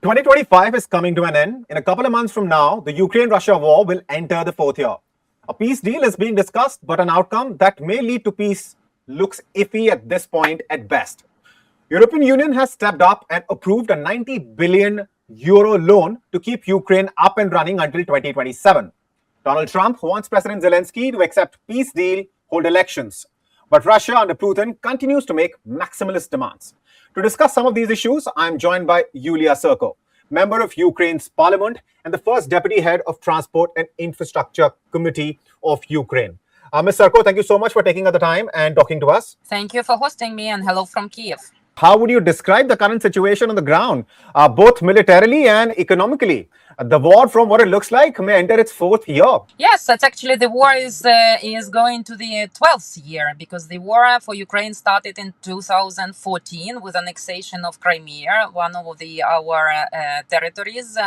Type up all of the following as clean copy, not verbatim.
2025 is coming to an end. In a couple of months from now, the Ukraine-Russia war will enter the fourth year. A peace deal is being discussed, but an outcome that may lead to peace looks iffy at this point at best. European Union has stepped up and approved a 90 billion euro loan to keep Ukraine up and running until 2027. Donald Trump wants President Zelensky to accept peace deal, hold elections. But Russia under Putin continues to make maximalist demands. To discuss some of these issues, I am joined by Yulia Serko, member of Ukraine's parliament and the first deputy head of Transport and Infrastructure Committee of Ukraine. Ms. Serko, thank you so much for taking the time and talking to us. Thank you for hosting me, and hello from Kyiv. How would you describe the current situation on the ground, both militarily and economically? The war, from what it looks like, may enter its fourth year. Yes, that's actually the war is going to the 12th year, because the war for Ukraine started in 2014 with annexation of Crimea, one of our territories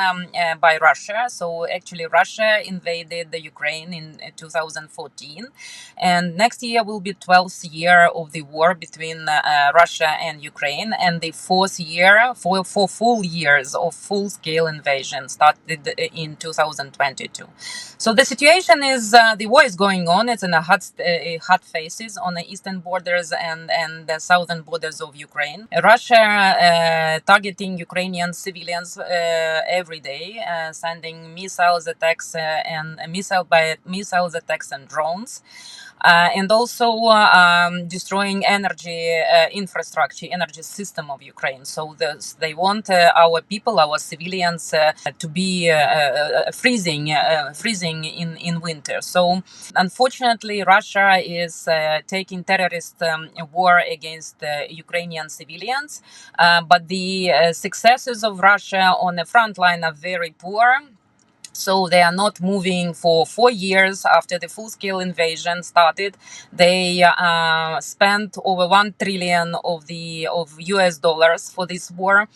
by Russia. So actually Russia invaded the Ukraine in 2014, and next year will be 12th year of the war between Russia and Ukraine, and the fourth year for 4 years of full-scale invasion started in 2022. So the situation is the war is going on. It's in a hot phases on the eastern borders and the southern borders of Ukraine. Russia targeting Ukrainian civilians every day, sending missiles attacks and missiles attacks and drones. And also destroying energy infrastructure, energy system of Ukraine. So they want our people, our civilians, to be freezing in winter. So unfortunately, Russia is taking terrorist war against Ukrainian civilians, but the successes of Russia on the front line are very poor. So they are not moving for 4 years after the full-scale invasion started. They spent over 1 trillion of US dollars for this war.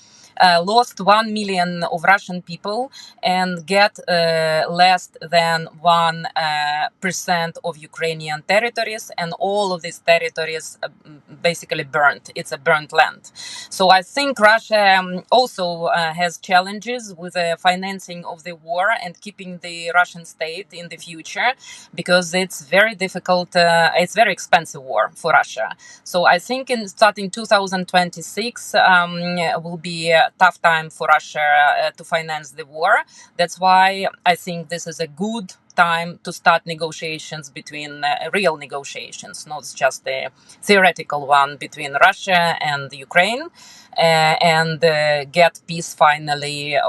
Lost 1 million of Russian people and get less than 1% of Ukrainian territories, and all of these territories basically burnt. It's a burnt land. So I think Russia also has challenges with the financing of the war and keeping the Russian state in the future, because it's very difficult. It's very expensive war for Russia. So I think starting 2026 will be a tough time for Russia to finance the war. That's why I think this is a good time to start negotiations between real negotiations, not just a theoretical one between Russia and Ukraine, and get peace finally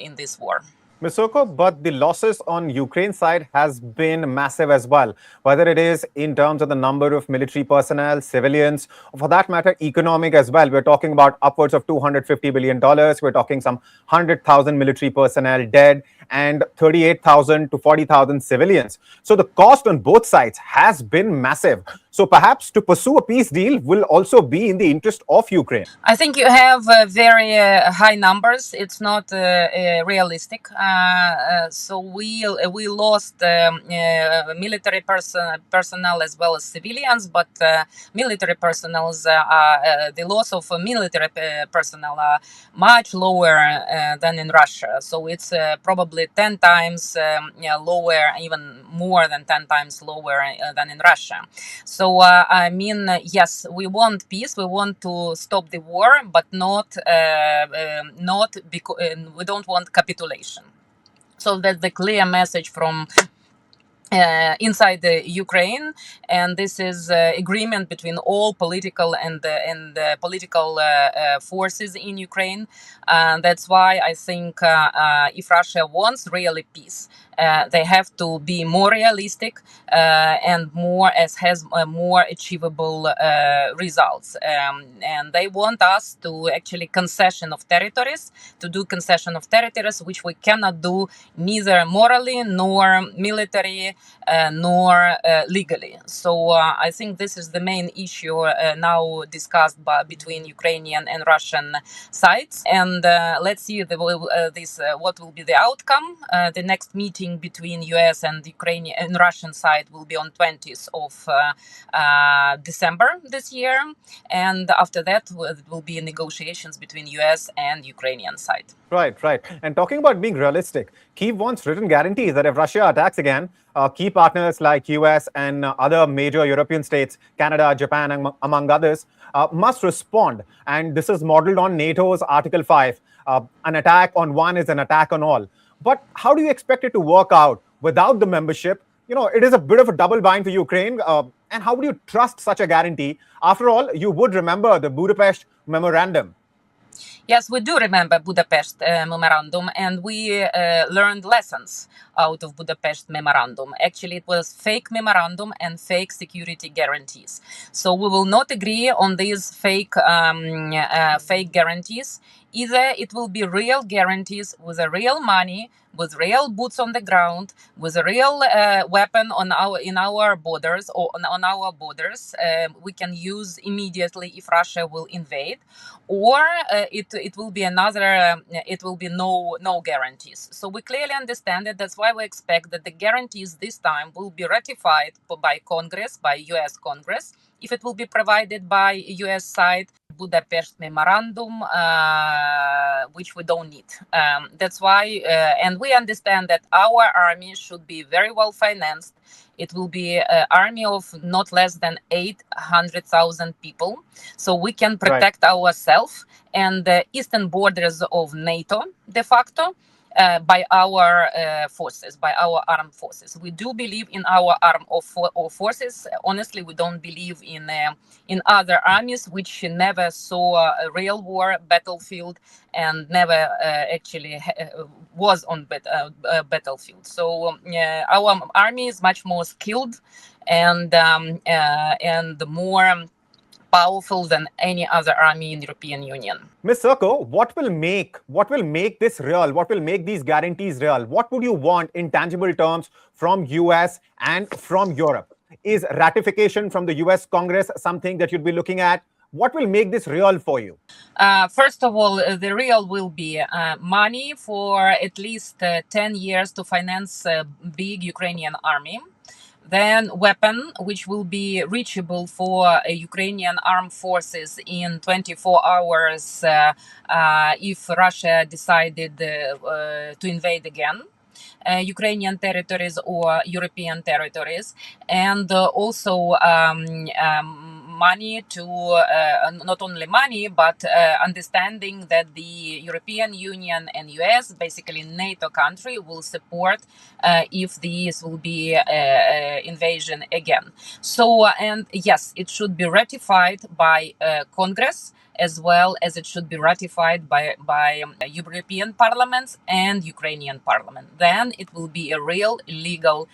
in this war. Ms. Serko, but the losses on Ukraine side has been massive as well, whether it is in terms of the number of military personnel, civilians, or for that matter, economic as well. We're talking about upwards of $250 billion. We're talking some 100,000 military personnel dead and 38,000 to 40,000 civilians. So the cost on both sides has been massive. So perhaps to pursue a peace deal will also be in the interest of Ukraine. I think you have very high numbers. It's not realistic. So we lost military personnel as well as civilians, but military personnel, the loss of military personnel are much lower than in Russia. So it's probably 10 times lower, even more than 10 times lower than in Russia. So I mean, yes, we want peace. We want to stop the war, but not because we don't want capitulation. So that's the clear message from inside the Ukraine, and this is agreement between all political and political forces in Ukraine. That's why I think if Russia wants really peace, they have to be more realistic and has more achievable results. And they want us to actually do concession of territories, which we cannot do neither morally nor military nor legally. So I think this is the main issue now discussed between Ukrainian and Russian sides. And let's see what will be the outcome. The next meeting between US and Ukrainian and Russian side will be on 20th of December this year. And after that, it will be negotiations between US and Ukrainian side. Right, right. And talking about being realistic, Kyiv wants written guarantees that if Russia attacks again, key partners like US and other major European states, Canada, Japan, among others, must respond. And this is modeled on NATO's Article 5. An attack on one is an attack on all. But how do you expect it to work out without the membership? You know, it is a bit of a double bind for Ukraine. And how would you trust such a guarantee? After all, you would remember the Budapest Memorandum. Yes, we do remember Budapest Memorandum, and we learned lessons out of Budapest Memorandum. Actually, it was fake memorandum and fake security guarantees. So we will not agree on these fake guarantees. Either it will be real guarantees with a real money, with real boots on the ground, with a real weapon in our borders or on our borders, we can use immediately if Russia will invade, or it will be it will be no guarantees. So we clearly understand it. That's why we expect that the guarantees this time will be ratified by Congress, by U.S. Congress. If it will be provided by U.S. side, Budapest Memorandum, which we don't need. That's why, and we understand that our army should be very well financed. It will be an army of not less than 800,000 people. So we can protect ourselves and the eastern borders of NATO de facto. By our forces, by our armed forces. We do believe in our armed forces. Honestly, we don't believe in other armies which never saw a real war battlefield and never actually was on battlefield. So our army is much more skilled and more powerful than any other army in European Union. Ms. Serko, what will make this real? What will make these guarantees real? What would you want in tangible terms from US and from Europe? Is ratification from the US Congress something that you'd be looking at? What will make this real for you? First of all, the real will be money for at least 10 years to finance a big Ukrainian army. Then weapon, which will be reachable for Ukrainian armed forces in 24 hours if Russia decided to invade again. Ukrainian territories or European territories, and also money to not only money but understanding that the European Union and US, basically NATO country, will support if this will be invasion again. So and yes, it should be ratified by Congress, as well as it should be ratified by European parliaments and Ukrainian parliament. Then it will be a real legal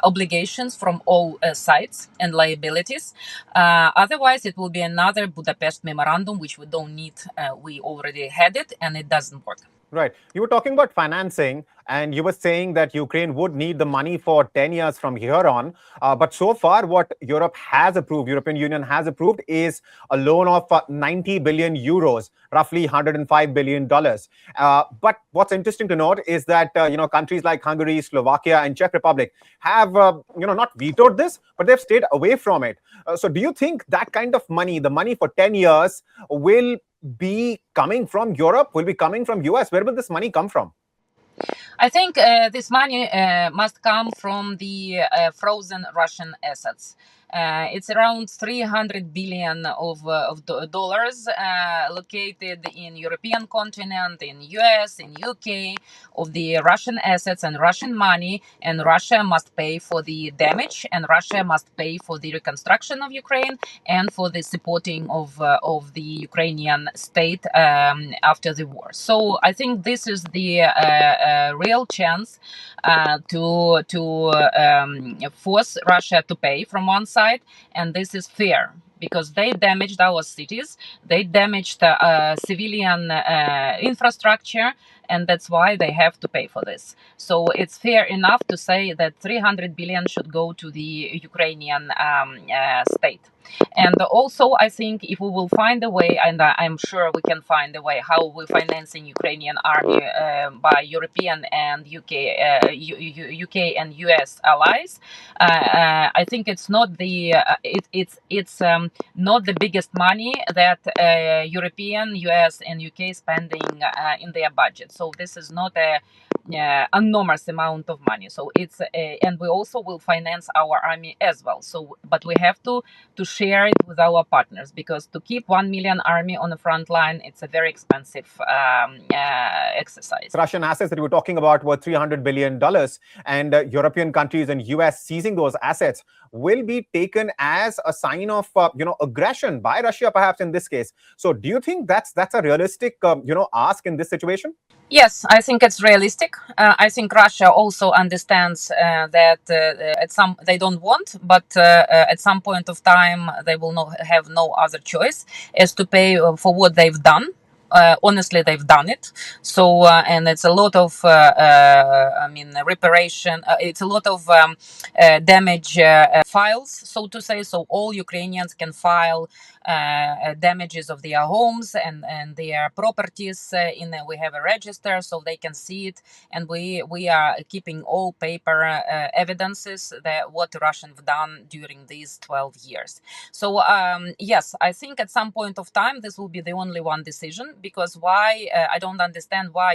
obligations from all sides and liabilities. Otherwise, it will be another Budapest Memorandum, which we don't need. We already had it, and it doesn't work. Right. You were talking about financing, and you were saying that Ukraine would need the money for 10 years from here on. But so far, what Europe has approved, European Union has approved, is a loan of 90 billion euros, roughly $105 billion. But what's interesting to note is that, countries like Hungary, Slovakia, and Czech Republic have, not vetoed this, but they've stayed away from it. So do you think that kind of money, the money for 10 years, will be coming from Europe, will be coming from US? Where will this money come from? I think this money must come from the frozen Russian assets. It's around 300 billion of dollars located in European continent, in US, in UK, of the Russian assets and Russian money, and Russia must pay for the damage, and Russia must pay for the reconstruction of Ukraine and for the supporting of the Ukrainian state after the war. So I think this is the real chance to force Russia to pay from one side, and this is fair because they damaged our cities, they damaged civilian infrastructure, and that's why they have to pay for this. So it's fair enough to say that 300 billion should go to the Ukrainian state. And also, I think if we will find a way, and I'm sure we can find a way, how we're financing Ukrainian army by European and UK and US allies, I think it's not not the biggest money that European, US, and UK spending in their budget. So this is not a enormous amount of money. So it's and we also will finance our army as well. So, but we have to share it with our partners, because to keep 1 million army on the front line, it's a very expensive exercise. Russian assets that we were talking about were $300 billion, and European countries and US seizing those assets will be taken as a sign of aggression by Russia, perhaps in this case. So do you think that's a realistic ask in this situation? Yes, I think it's realistic. I think Russia also understands that they don't want, but at some point of time they will not have no other choice as to pay for what they've done. Honestly, they've done it. So, and it's a lot of, reparation. It's a lot of damage files, so to say. So all Ukrainians can file damages of their homes and their properties. We have a register, so they can see it. And we are keeping all paper evidences that what Russians have done during these 12 years. So yes, I think at some point of time this will be the only one decision, because why I don't understand why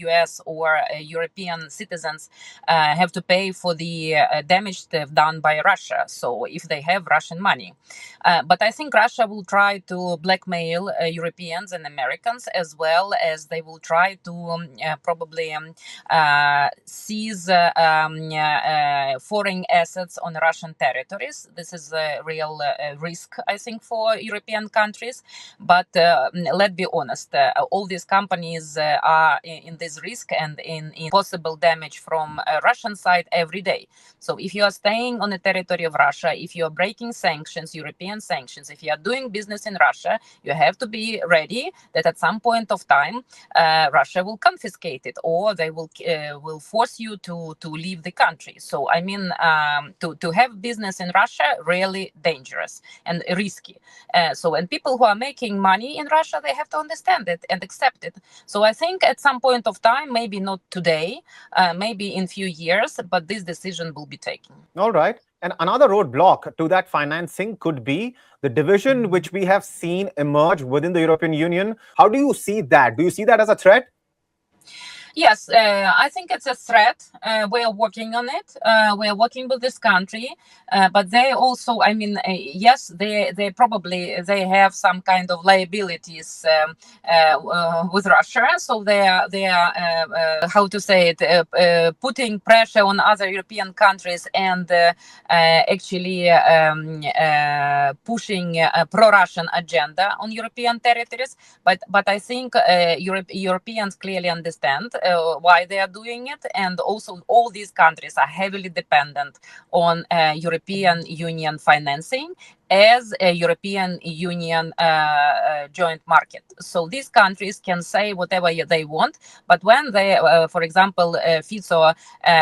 US or European citizens have to pay for the damage they've done by Russia. So if they have Russian money, but I think Russia will try to blackmail Europeans and Americans, as well as they will try to probably seize foreign assets on Russian territories. This is a real risk, I think, for European countries. But let's be honest, all these companies are in this risk and in possible damage from Russian side every day. So if you are staying on the territory of Russia, if you are breaking sanctions, European sanctions, if you are doing business in Russia, you have to be ready that at some point of time Russia will confiscate it, or they will force you to leave the country. So I mean, to have business in Russia, really dangerous and risky. And people who are making money in Russia, they have to understand it and accept it. So I think at some point of time, maybe not today, maybe in few years, but this decision will be taken. All right. And another roadblock to that financing could be the division which we have seen emerge within the European Union. How do you see that? Do you see that as a threat? Yes, I think it's a threat. We are working on it. We are working with this country, but they also, I mean, yes, they probably they have some kind of liabilities with Russia. So they are how to say it, putting pressure on other European countries and actually pushing a pro-Russian agenda on European territories. But I think Europeans clearly understand why they are doing it, and also all these countries are heavily dependent on European Union financing as a European Union joint market. So these countries can say whatever they want, but when they, for example, Fico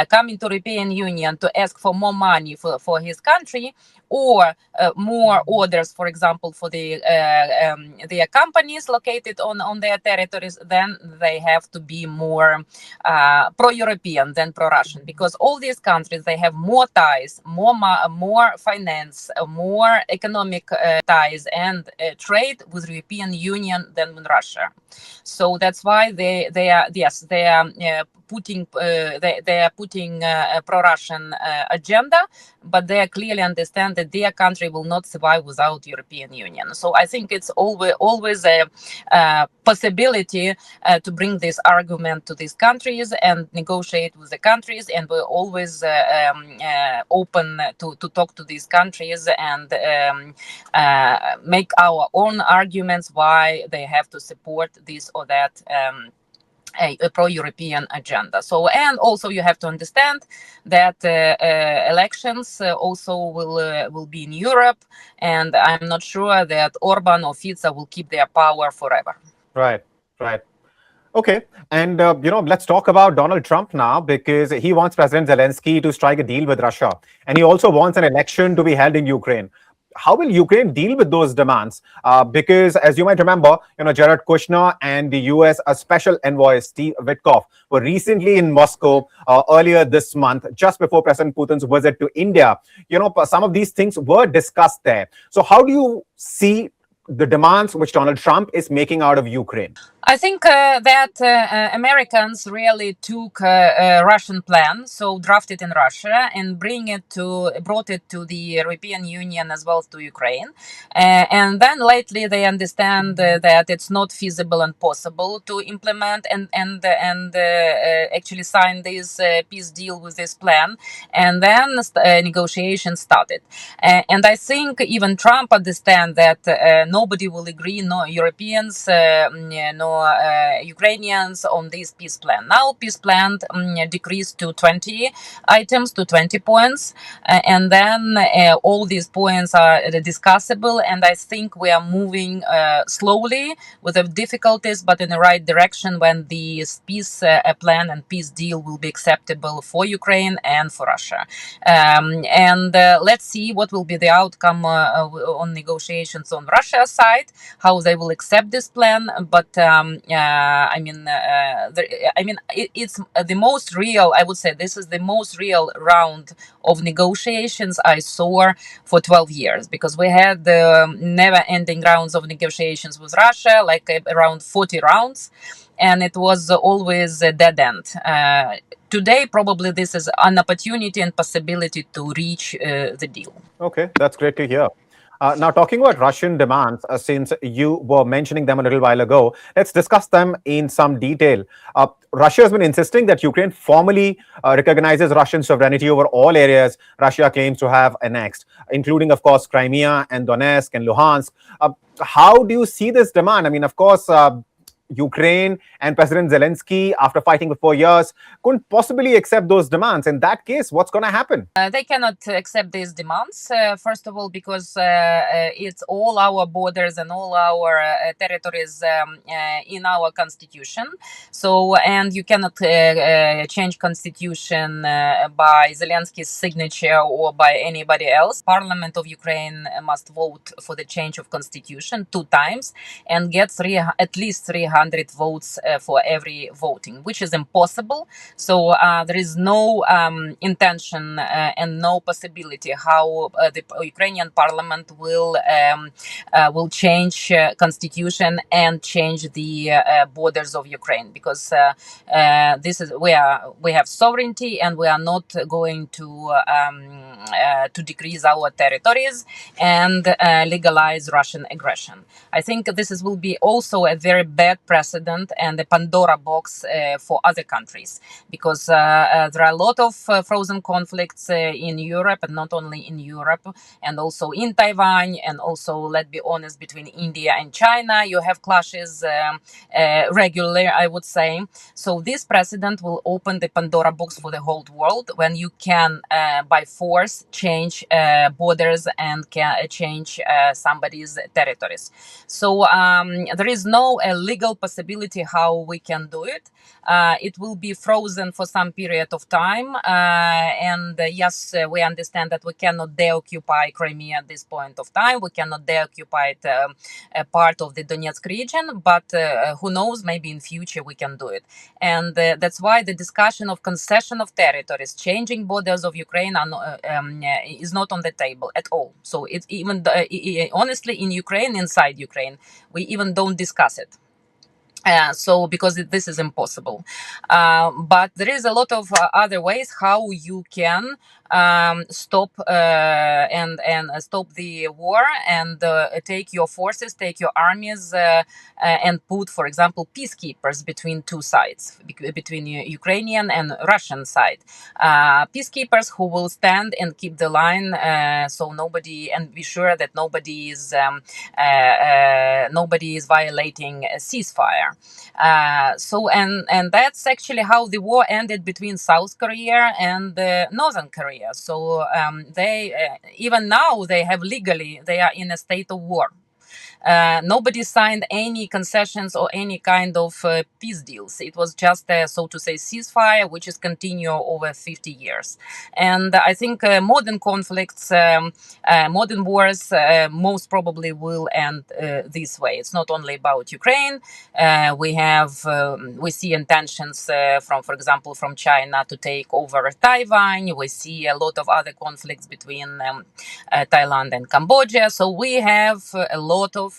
come into European Union to ask for more money for his country, or more orders, for example, for their companies located on their territories, then they have to be more pro-European than pro-Russian, because all these countries, they have more ties, more finance, more economic ties and trade with European Union than with Russia. So that's why they are putting a pro-Russian agenda, but they clearly understand that their country will not survive without European Union. So I think it's always a possibility to bring this argument to these countries and negotiate with the countries, and we're always open to talk to these countries and make our own arguments why they have to support this or that a pro-European agenda. So, and also you have to understand that elections also will be in Europe, and I'm not sure that Orban or Fico will keep their power forever. Right, right. Okay, and let's talk about Donald Trump now, because he wants President Zelensky to strike a deal with Russia, and he also wants an election to be held in Ukraine. How will Ukraine deal with those demands? Because, as you might remember, Jared Kushner and the U.S. Special Envoy Steve Witkoff were recently in Moscow earlier this month, just before President Putin's visit to India. Some of these things were discussed there. So, how do you see the demands which Donald Trump is making out of Ukraine? I think that Americans really took a Russian plan, so drafted in Russia, and brought it to the European Union as well as to Ukraine. And then lately they understand that it's not feasible and possible to implement and actually sign this peace deal with this plan. And then negotiations started. And I think even Trump understands that nobody will agree, no Europeans, no Ukrainians, on this peace plan. Now, peace plan decreased to 20 items, to 20 points, and then all these points are discussable. And I think we are moving slowly with the difficulties, but in the right direction, when the peace plan and peace deal will be acceptable for Ukraine and for Russia. And let's see what will be the outcome on negotiations on Russia's side, how they will accept this plan. But it's the most real. I would say this is the most real round of negotiations I saw for 12 years, because we had never-ending rounds of negotiations with Russia, like around 40 rounds, and it was always a dead end. Today, probably this is an opportunity and possibility to reach the deal. Okay, that's great to hear. Now, talking about Russian demands, since you were mentioning them a little while ago, let's discuss them in some detail. Russia has been insisting that Ukraine formally recognizes Russian sovereignty over all areas Russia claims to have annexed, including, of course, Crimea and Donetsk and Luhansk. How do you see this demand? I mean, of course, Ukraine and President Zelensky, after fighting for 4 years, couldn't possibly accept those demands. In that case, what's going to happen? They cannot accept these demands, first of all, because it's all our borders and all our territories in our constitution. So, and you cannot change constitution by Zelensky's signature or by anybody else. Parliament of Ukraine must vote for the change of constitution 2 times and get at least 300 votes for every voting, which is impossible. So there is no intention and no possibility how the Ukrainian parliament will change constitution and change the borders of Ukraine, because this is we have sovereignty, and we are not going to decrease our territories and legalize Russian aggression. I think this will be also a very bad precedent and a Pandora box for other countries, because there are a lot of frozen conflicts in Europe, and not only in Europe, and also in Taiwan, and also, let's be honest, between India and China. You have clashes regularly, I would say. So this precedent will open the Pandora box for the whole world, when you can, by force, change borders and can change somebody's territories. So there is no legal possibility how we can do it. It will be frozen for some period of time. And yes, we understand that we cannot deoccupy Crimea at this point of time. We cannot deoccupy a part of the Donetsk region, but who knows, maybe in future we can do it. And that's why the discussion of concession of territories, changing borders of Ukraine is not on the table at all. So it's even, honestly, in Ukraine, inside Ukraine, we even don't discuss it. So because this is impossible. But there is a lot of other ways how you can stop and stop the war, and take your forces, take your armies, and put, for example, peacekeepers between 2 sides, between Ukrainian and Russian side. Peacekeepers who will stand and keep the line, so nobody, and be sure that nobody is violating a ceasefire. And that's actually how the war ended between South Korea and Northern Korea. So they even now they are in a state of war. Nobody signed any concessions or any kind of peace deals. It was just a, so to say, ceasefire, which is continue over 50 years. And I think modern conflicts, modern wars, most probably will end this way. It's not only about Ukraine. We see intentions from, for example, from China to take over Taiwan. We see a lot of other conflicts between Thailand and Cambodia. So we have a lot of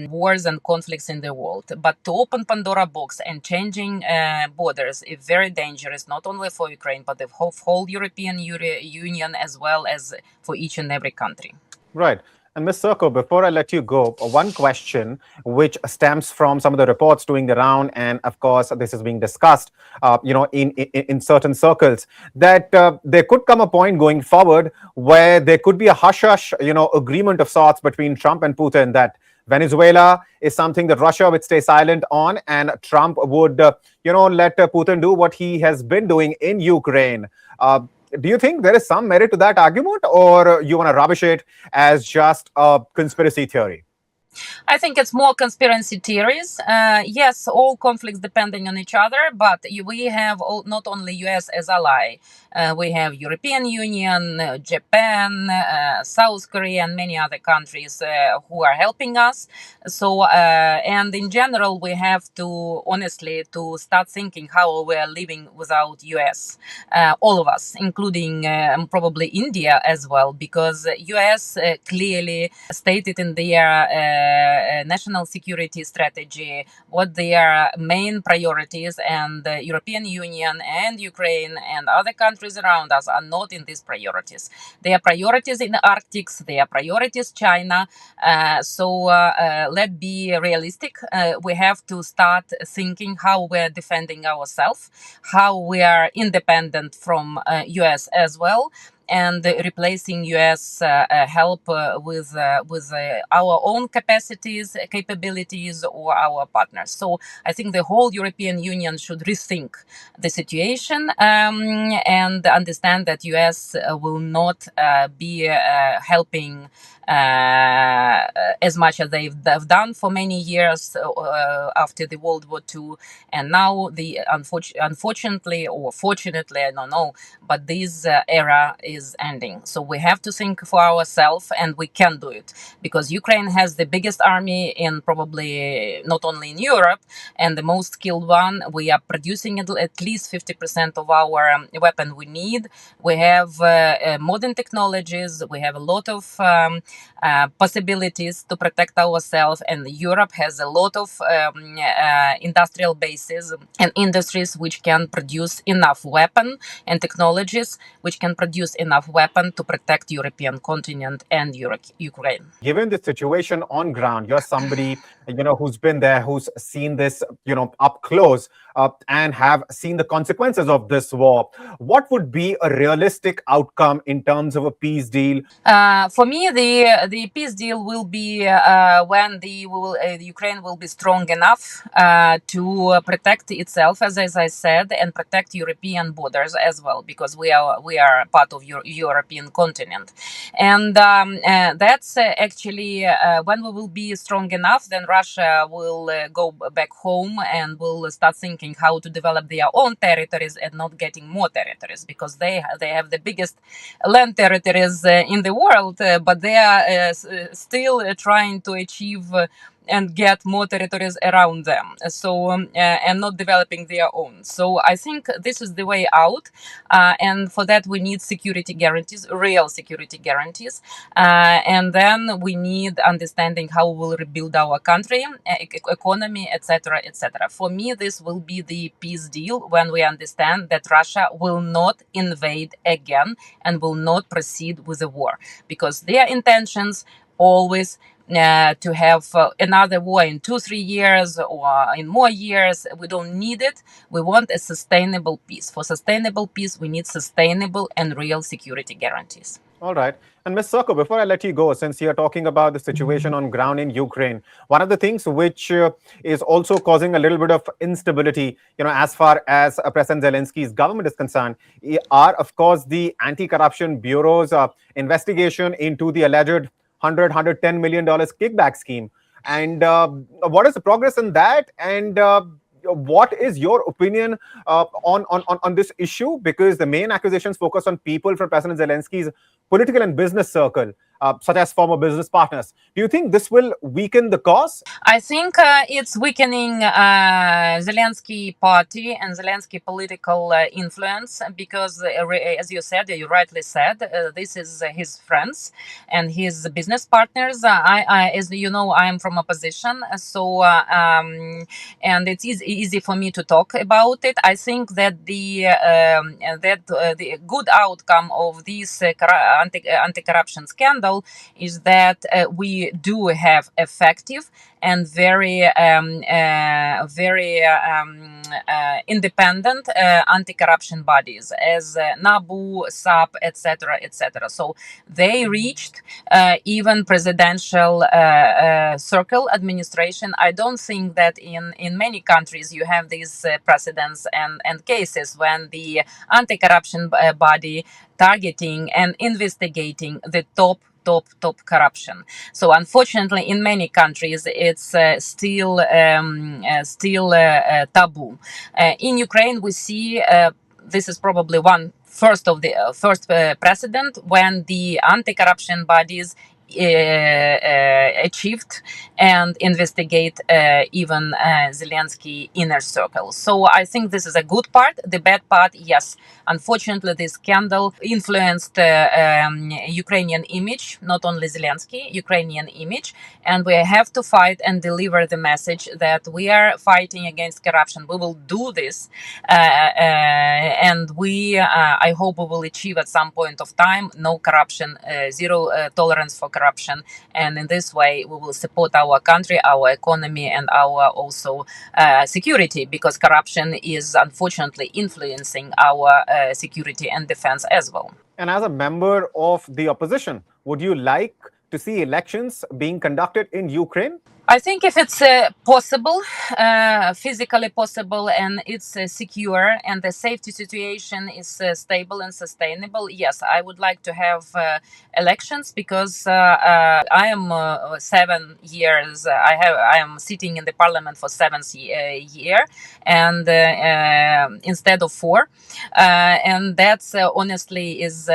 wars and conflicts in the world. But to open Pandora box and changing borders is very dangerous, not only for Ukraine, but the whole European Union, as well as for each and every country. Right. And Ms. Serko, before I let you go, one question which stems from some of the reports doing the round, and of course this is being discussed, in certain circles, that there could come a point going forward where there could be a hush-hush, agreement of sorts between Trump and Putin, that Venezuela is something that Russia would stay silent on, and Trump would, let Putin do what he has been doing in Ukraine. Do you think there is some merit to that argument, or you want to rubbish it as just a conspiracy theory? I think it's more conspiracy theories. Yes, all conflicts depending on each other, but we have not only US as ally, we have European Union, Japan, South Korea, and many other countries who are helping us. So, and in general, we have to honestly to start thinking how we are living without US, all of us, including probably India as well, because US clearly stated in their national security strategy what their main priorities, and the European Union and Ukraine and other countries around us are not in these priorities. Their priorities in the Arctic, their priorities China. Let's be realistic. We have to start thinking how we're defending ourselves, how we are independent from US as well, and replacing US help with our own capabilities, or our partners. So I think the whole European Union should rethink the situation and understand that US will not be helping as much as they've done for many years after the World War II. And now unfortunately, or fortunately, I don't know, but this era is ending. So we have to think for ourselves, and we can do it, because Ukraine has the biggest army in probably not only in Europe, and the most skilled one. We are producing at least 50% of our weapon we need. We have modern technologies. We have a lot of possibilities to protect ourselves, and Europe has a lot of industrial bases and industries which can produce enough weapon and technologies which can produce enough weapon to protect European continent and Ukraine. Given the situation on ground, you're somebody who's been there, who's seen this up close, and have seen the consequences of this war. What would be a realistic outcome in terms of a peace deal? For me, the peace deal will be when the Ukraine will be strong enough to protect itself, as I said, and protect European borders as well, because we are part of European continent, and that's actually when we will be strong enough, then Russia will go back home and will start thinking how to develop their own territories and not getting more territories, because they have the biggest land territories in the world, but they are still trying to achieve and get more territories around them. So and not developing their own. So I think this is the way out, and for that we need security guarantees, real security guarantees, and then we need understanding how we will rebuild our country, economy, etc., etc. For me, this will be the peace deal when we understand that Russia will not invade again and will not proceed with the war, because their intentions always to have another war in 2-3 years or in more years. We don't need it. We want a sustainable peace. For sustainable peace, we need sustainable and real security guarantees. All right. And Ms. Serko, before I let you go, since you're talking about the situation on ground in Ukraine, one of the things which is also causing a little bit of instability, as far as President Zelensky's government is concerned, are, of course, the anti-corruption bureau's investigation into the alleged $110 million kickback scheme. And what is the progress in that? And what is your opinion on this issue? Because the main accusations focus on people from President Zelensky's political and business circle, such as former business partners. Do you think this will weaken the cause? I think it's weakening Zelensky party and Zelensky political influence because, as you said, you rightly said, this is his friends and his business partners. As you know, I am from opposition, so and it's easy for me to talk about it. I think that the good outcome of this anti-corruption scandal is that we do have effective and very independent anti-corruption bodies as NABU, SAP, etc., etc. So they reached even presidential circle administration. I don't think that in many countries you have these precedents and cases when the anti-corruption body targeting and investigating the top corruption. So unfortunately, in many countries, it's still taboo. In Ukraine, we see this is probably first precedent when the anti-corruption bodies achieved and investigate even Zelensky inner circle. So I think this is a good part. The bad part, yes, unfortunately, this scandal influenced Ukrainian image, not only Zelensky, Ukrainian image, and we have to fight and deliver the message that we are fighting against corruption. We will do this, and I hope we will achieve at some point of time no corruption, zero tolerance for corruption, and in this way we will support our country, our economy, and our also security, because corruption is unfortunately influencing our security and defense as well. And as a member of the opposition, would you like to see elections being conducted in Ukraine? I think if it's possible, physically possible, and it's secure, and the safety situation is stable and sustainable, yes, I would like to have elections, because I am 7 years. I am sitting in the parliament for 7th year, and instead of 4, and that's honestly is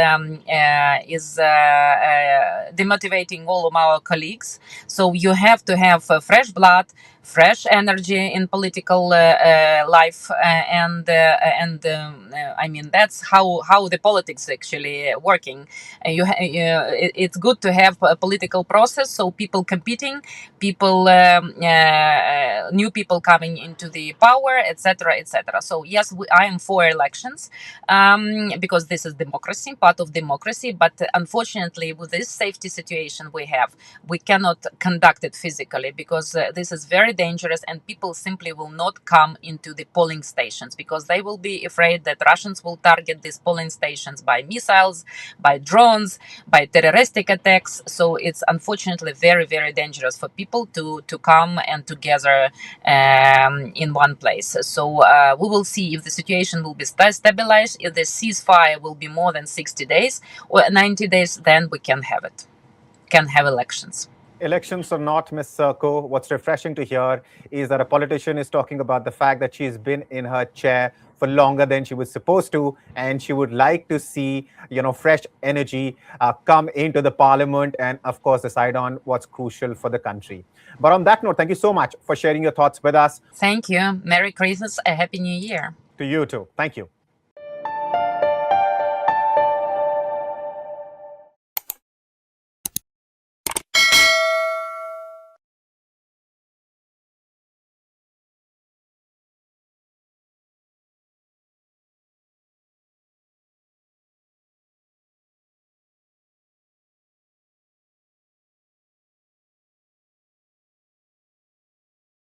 demotivating all of our colleagues. So you have to have fresh blood, fresh energy in political life, and I mean that's how the politics actually working. It's good to have a political process, so people competing, people new people coming into the power, etc., etc. So yes, I am for elections, because this is democracy, part of democracy. But unfortunately, with this safety situation we cannot conduct it physically, because this is very dangerous, and people simply will not come into the polling stations, because they will be afraid that Russians will target these polling stations by missiles, by drones, by terroristic attacks. So it's unfortunately very, very dangerous for people to come and to gather in one place. So we will see if the situation will be stabilized. If the ceasefire will be more than 60 days or 90 days, then we can have elections. Elections or not, Ms. Serko, what's refreshing to hear is that a politician is talking about the fact that she's been in her chair for longer than she was supposed to, and she would like to see, fresh energy come into the parliament and, of course, decide on what's crucial for the country. But on that note, thank you so much for sharing your thoughts with us. Thank you. Merry Christmas. A Happy New Year. To you too. Thank you.